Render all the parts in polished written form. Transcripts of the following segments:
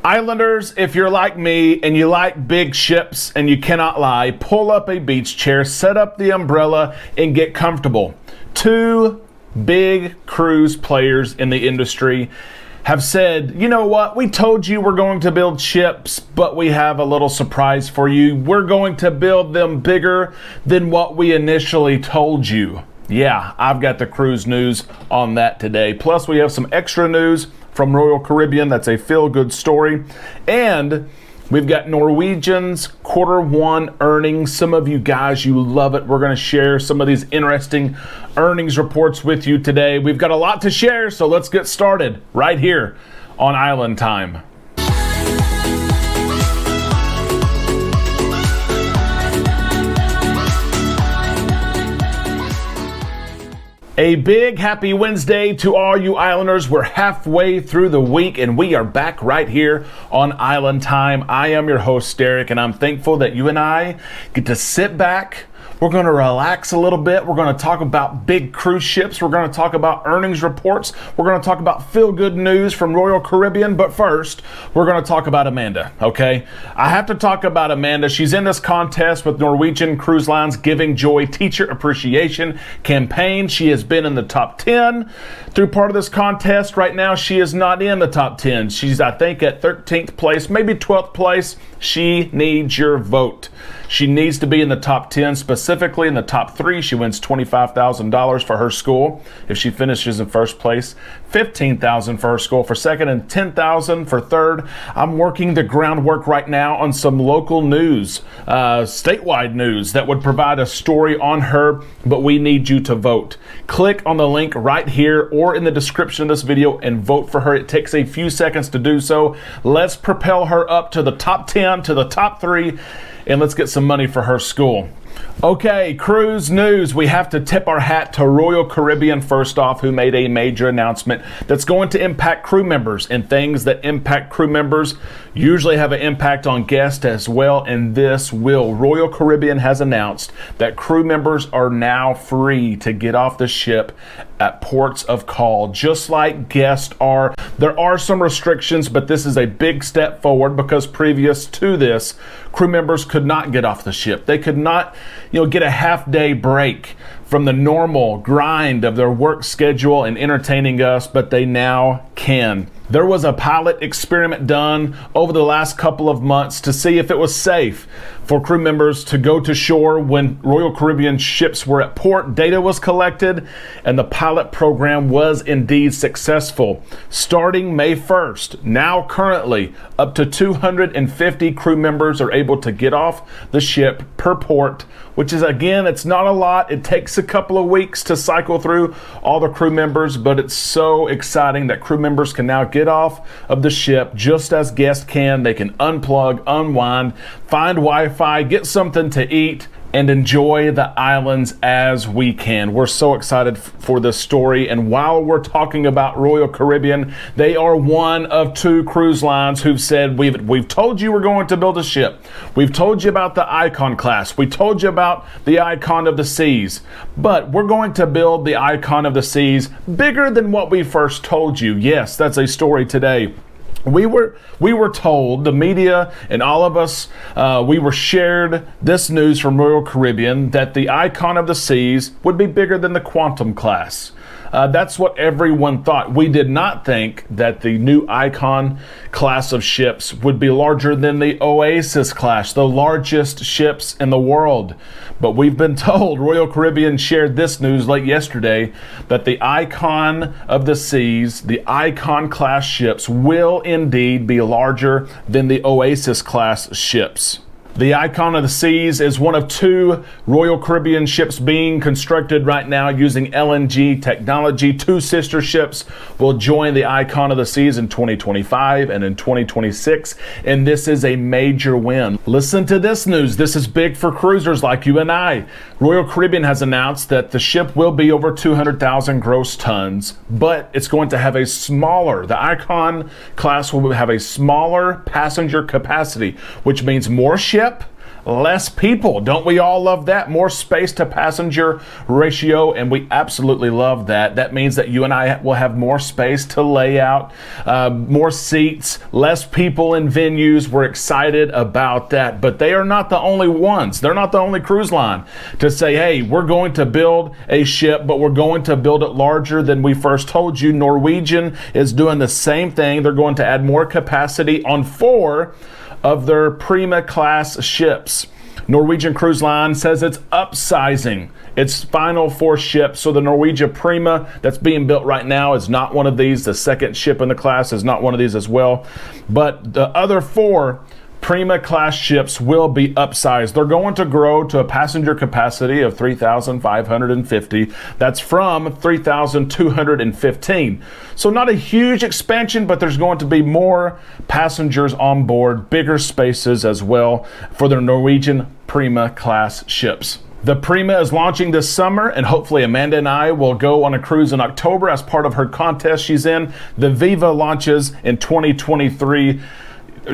Islanders, if you're like me and you like big ships and you cannot lie, pull up a beach chair, set up the umbrella, and get comfortable. Two big cruise players in the industry have said, you know what, we told you we're going to build ships, but we have a little surprise for you. We're going to build them bigger than what we initially told you. Yeah, I've got the cruise news on that today. Plus, we have some extra news from Royal Caribbean. That's a feel-good story. And we've got Norwegian's Q1 earnings. Some of you guys, you love it. We're going to share some of these interesting earnings reports with you today. We've got a lot to share, so let's get started right here on Island Time. A big happy Wednesday to all you Islanders. We're halfway through the week and we are back right here on Island Time. I am your host, Derek, and I'm thankful that you and I get to sit back. We're going to relax a little bit. We're going to talk about big cruise ships. We're going to talk about earnings reports. We're going to talk about feel-good news from Royal Caribbean. But first, we're going to talk about Amanda, okay? I have to talk about Amanda. She's in this contest with Norwegian Cruise Line's Giving Joy Teacher Appreciation campaign. She has been in the top 10 through part of this contest. Right now, she is not in the top 10. She's, I think, at 13th place, maybe 12th place. She needs your vote. She needs to be in the top 10, specifically in the top 3. She wins $25,000 for her school if she finishes in first place, $15,000 for her school for second, and $10,000 for third. I'm working the groundwork right now on some local news, statewide news that would provide a story on her, but we need you to vote. Click on the link right here or in the description of this video and vote for her. It takes a few seconds to do so. Let's propel her up to the top 10, to the top 3, and let's get some money for her school. Okay, cruise news. We have to tip our hat to Royal Caribbean first off, who made a major announcement that's going to impact crew members, and things that impact crew members usually have an impact on guests as well, and this will. Royal Caribbean has announced that crew members are now free to get off the ship at ports of call, just like guests are. There are some restrictions, but this is a big step forward because previous to this, crew members could not get off the ship. They could not, get a half-day break from the normal grind of their work schedule and entertaining us, but they now can. There was a pilot experiment done over the last couple of months to see if it was safe for crew members to go to shore when Royal Caribbean ships were at port. Data was collected, and the pilot program was indeed successful. Starting May 1st, now currently, up to 250 crew members are able to get off the ship per port, which is, again, it's not a lot. It takes a couple of weeks to cycle through all the crew members, but it's so exciting that crew members can now get off of the ship just as guests can. They can unplug, unwind, find Wi-Fi, get something to eat, and enjoy the islands as we can. We're so excited for this story. And while we're talking about Royal Caribbean, they are one of 2 cruise lines who've said, we've told you we're going to build a ship. We've told you about the Icon class. We told you about the Icon of the Seas. But we're going to build the Icon of the Seas bigger than what we first told you. Yes, that's a story today. We were told, the media and all of us, we were shared this news from Royal Caribbean that the Icon of the Seas would be bigger than the Quantum class. That's what everyone thought. We did not think that the new Icon class of ships would be larger than the Oasis class, the largest ships in the world. But we've been told, Royal Caribbean shared this news late yesterday, that the Icon of the Seas, the Icon class ships, will indeed be larger than the Oasis class ships. The Icon of the Seas is one of 2 Royal Caribbean ships being constructed right now using LNG technology. 2 sister ships will join the Icon of the Seas in 2025 and in 2026, and this is a major win. Listen to this news. This is big for cruisers like you and I. Royal Caribbean has announced that the ship will be over 200,000 gross tons, but it's going to have the Icon class will have a smaller passenger capacity, which means more ship, less people. Don't we all love that? More space to passenger ratio, and we absolutely love that. That means that you and I will have more space to lay out, more seats, less people in venues. We're excited about that, but they are not the only ones. They're not the only cruise line to say, hey, we're going to build a ship, but we're going to build it larger than we first told you. Norwegian is doing the same thing. They're going to add more capacity on 4 of their Prima class ships. Norwegian Cruise Line says it's upsizing its final 4 ships. So the Norwegian Prima that's being built right now is not one of these. The second ship in the class is not one of these as well. But the other 4 Prima class ships will be upsized. They're going to grow to a passenger capacity of 3,550. That's from 3,215. So not a huge expansion, but there's going to be more passengers on board, bigger spaces as well for their Norwegian Prima class ships. The Prima is launching this summer, and hopefully Amanda and I will go on a cruise in October as part of her contest she's in. The Viva launches in 2023.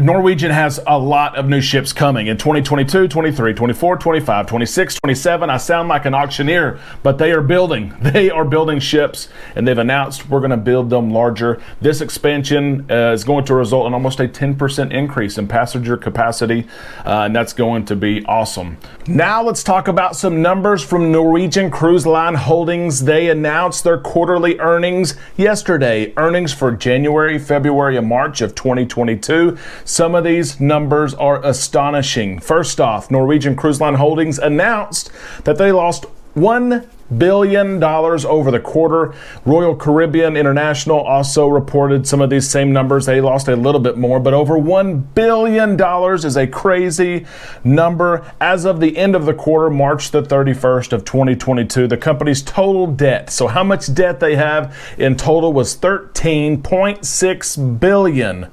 Norwegian has a lot of new ships coming in 2022, 23, 24, 25, 26, 27. I sound like an auctioneer, but they are building. They are building ships, and they've announced we're going to build them larger. This expansion is going to result in almost a 10% increase in passenger capacity, and that's going to be awesome. Now let's talk about some numbers from Norwegian Cruise Line Holdings. They announced their quarterly earnings yesterday. Earnings for January, February, and March of 2022. Some of these numbers are astonishing. First off, Norwegian Cruise Line Holdings announced that they lost $1 billion over the quarter. Royal Caribbean International also reported some of these same numbers. They lost a little bit more, but over $1 billion is a crazy number. As of the end of the quarter, March the 31st of 2022, the company's total debt, so how much debt they have in total, was $13.6 billion.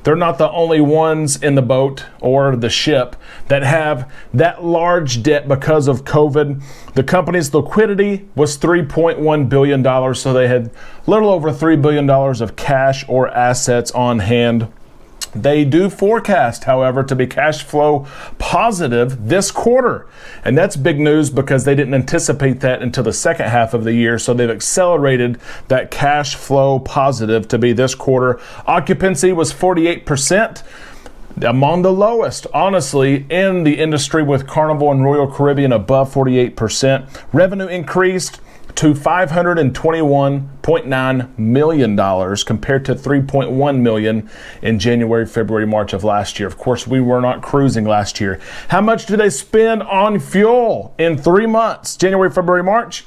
They're not the only ones in the boat or the ship that have that large debt because of COVID. The company's liquidity was $3.1 billion, so they had a little over $3 billion of cash or assets on hand. They do forecast, however, to be cash flow positive this quarter. And that's big news because they didn't anticipate that until the second half of the year. So they've accelerated that cash flow positive to be this quarter. Occupancy was 48%. Among the lowest, honestly, in the industry, with Carnival and Royal Caribbean above 48%. Revenue increased to $521.9 million compared to $3.1 million in January, February, March of last year. Of course, we were not cruising last year. How much do they spend on fuel in 3 months? January, February, March?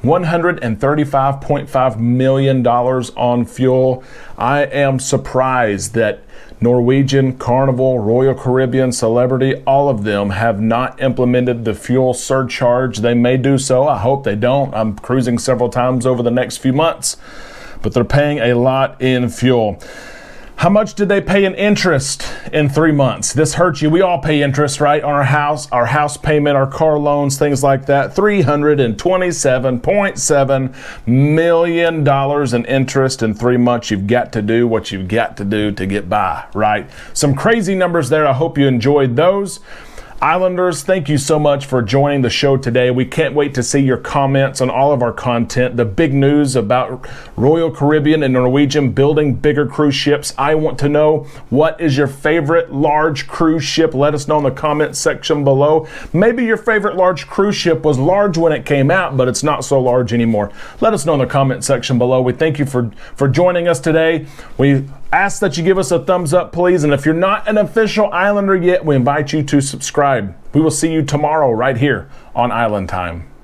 $135.5 million on fuel. I am surprised that Norwegian, Carnival, Royal Caribbean, Celebrity, all of them have not implemented the fuel surcharge. They may do so. I hope they don't. I'm cruising several times over the next few months, but they're paying a lot in fuel. How much did they pay in interest in 3 months? This hurts you. We all pay interest, right? On our house payment, our car loans, things like that. $327.7 million in interest in 3 months. You've got to do what you've got to do to get by, right? Some crazy numbers there. I hope you enjoyed those. Islanders, thank you so much for joining the show today. We can't wait to see your comments on all of our content. The big news about Royal Caribbean and Norwegian building bigger cruise ships. I want to know, what is your favorite large cruise ship? Let us know in the comment section below. Maybe your favorite large cruise ship was large when it came out, but it's not so large anymore. Let us know in the comment section below. We thank you for joining us today. We ask that you give us a thumbs up, please. And if you're not an official Islander yet, we invite you to subscribe. We will see you tomorrow right here on Island Time.